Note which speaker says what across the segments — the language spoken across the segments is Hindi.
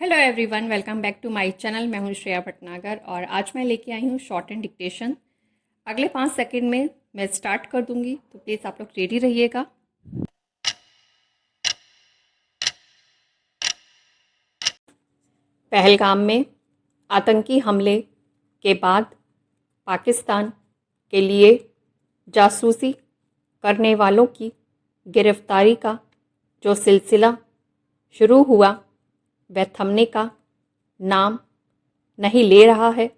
Speaker 1: Hello everyone, welcome back to my channel. मैं हूं श्रेया भटनागर और आज मैं लेके आई हूं शॉर्ट एंड डिक्टेशन। अगले 5 सेकंड में मैं स्टार्ट कर दूंगी, तो प्लीज़ आप लोग रेडी रहिएगा। पहलगाम में आतंकी हमले के बाद पाकिस्तान के लिए जासूसी करने वालों की गिरफ्तारी का जो सिलसिला शुरू हुआ वह थमने का नाम नहीं ले रहा है।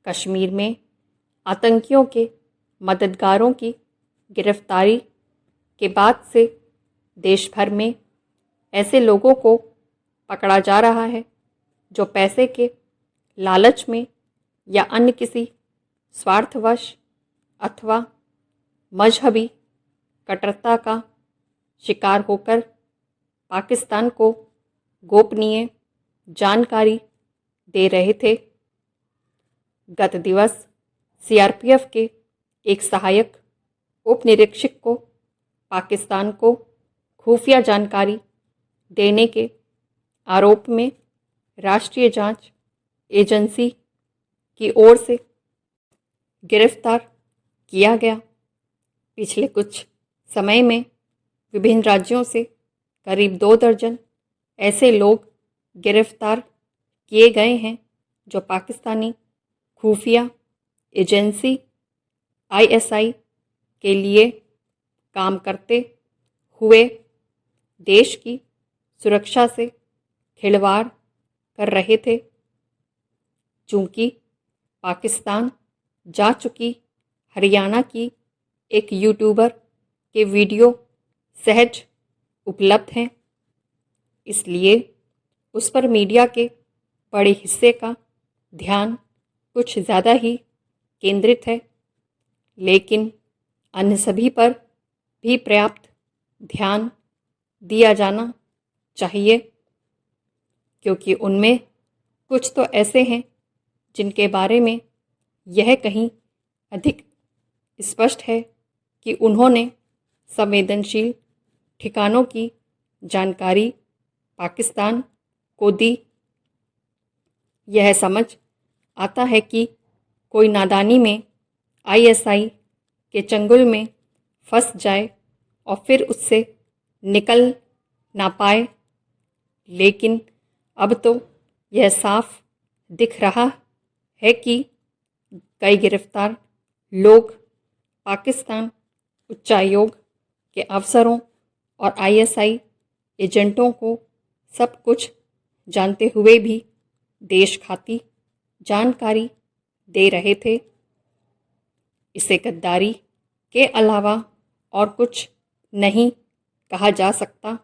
Speaker 1: कश्मीर में आतंकियों के मददगारों की गिरफ्तारी के बाद से देश भर में ऐसे लोगों को पकड़ा जा रहा है जो पैसे के लालच में या अन्य किसी स्वार्थवश अथवा मजहबी कट्टरता का शिकार होकर पाकिस्तान को गोपनीय जानकारी दे रहे थे। गत दिवस सीआरपीएफ के एक सहायक उप निरीक्षक को पाकिस्तान को खुफिया जानकारी देने के आरोप में राष्ट्रीय जांच एजेंसी की ओर से गिरफ्तार किया गया। पिछले कुछ समय में विभिन्न राज्यों से करीब 2 दर्जन ऐसे लोग गिरफ्तार किए गए हैं जो पाकिस्तानी खुफिया एजेंसी आईएसआई के लिए काम करते हुए देश की सुरक्षा से खिलवाड़ कर रहे थे। चूंकि पाकिस्तान जा चुकी हरियाणा की एक यूट्यूबर के वीडियो सहज उपलब्ध हैं, इसलिए उस पर मीडिया के बड़े हिस्से का ध्यान कुछ ज़्यादा ही केंद्रित है, लेकिन अन्य सभी पर भी पर्याप्त ध्यान दिया जाना चाहिए, क्योंकि उनमें कुछ तो ऐसे हैं जिनके बारे में यह कहीं अधिक स्पष्ट है कि उन्होंने संवेदनशील ठिकानों की जानकारी पाकिस्तान को दी। यह समझ आता है कि कोई नादानी में आईएसआई के चंगुल में फंस जाए और फिर उससे निकल ना पाए, लेकिन अब तो यह साफ दिख रहा है कि कई गिरफ्तार लोग पाकिस्तान उच्चायोग के अफसरों और आईएसआई एजेंटों को सब कुछ जानते हुए भी देशघाती जानकारी दे रहे थे। इसे गद्दारी के अलावा और कुछ नहीं कहा जा सकता।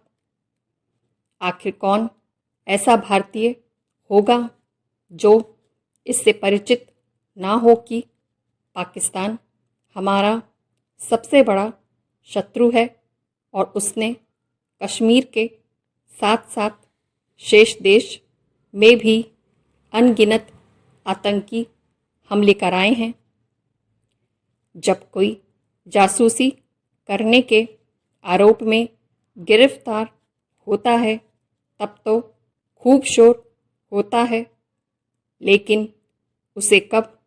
Speaker 1: आखिर कौन ऐसा भारतीय होगा जो इससे परिचित ना हो कि पाकिस्तान हमारा सबसे बड़ा शत्रु है और उसने कश्मीर के साथ साथ शेष देश में भी अनगिनत आतंकी हमले कराए हैं। जब कोई जासूसी करने के आरोप में गिरफ्तार होता है तब तो खूब शोर होता है, लेकिन उसे कब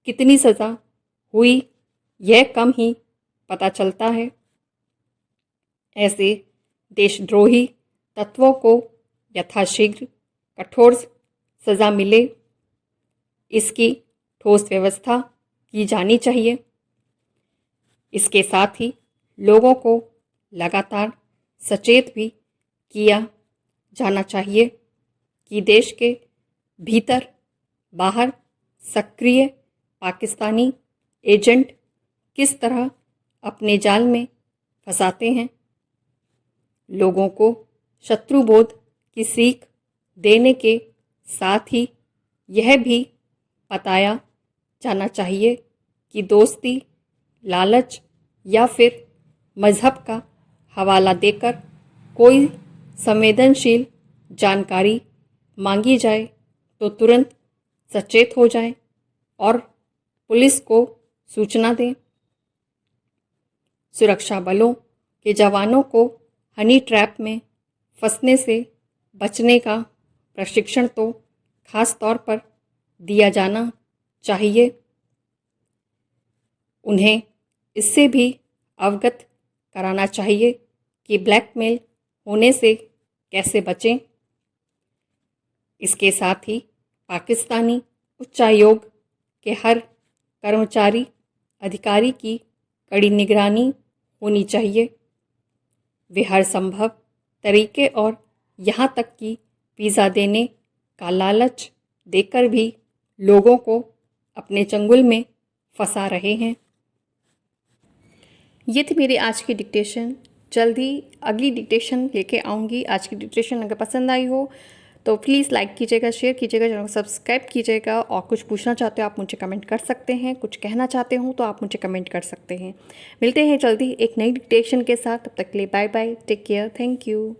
Speaker 1: कितनी सज़ा हुई यह कम ही पता चलता है। ऐसे देशद्रोही तत्वों को यथाशीघ्र कठोर सज़ा मिले, इसकी ठोस व्यवस्था की जानी चाहिए। इसके साथ ही लोगों को लगातार सचेत भी किया जाना चाहिए कि देश के भीतर बाहर सक्रिय पाकिस्तानी एजेंट किस तरह अपने जाल में फंसाते हैं। लोगों को शत्रुबोध की सीख देने के साथ ही यह भी बताया जाना चाहिए कि दोस्ती, लालच या फिर मज़हब का हवाला देकर कोई संवेदनशील जानकारी मांगी जाए तो तुरंत सचेत हो जाएं और पुलिस को सूचना दें। सुरक्षा बलों के जवानों को हनी ट्रैप में फंसने से बचने का प्रशिक्षण तो खास तौर पर दिया जाना चाहिए। उन्हें इससे भी अवगत कराना चाहिए कि ब्लैकमेल होने से कैसे बचें। इसके साथ ही पाकिस्तानी उच्चायोग के हर कर्मचारी अधिकारी की कड़ी निगरानी होनी चाहिए। वे हर संभव तरीके और यहाँ तक कि वीज़ा देने का लालच देकर भी लोगों को अपने चंगुल में फंसा रहे हैं। ये थी मेरी आज की डिक्टेशन। जल्दी अगली डिक्टेशन लेके आऊँगी। आज की डिक्टेशन अगर पसंद आई हो तो प्लीज़ लाइक कीजिएगा, शेयर कीजिएगा, चैनल को सब्सक्राइब कीजिएगा। और कुछ पूछना चाहते हो आप मुझे कमेंट कर सकते हैं, कुछ कहना चाहते हो तो आप मुझे कमेंट कर सकते हैं। मिलते हैं जल्दी एक नई डिक्टेशन के साथ। तब तक के लिए bye bye, take care, thank you.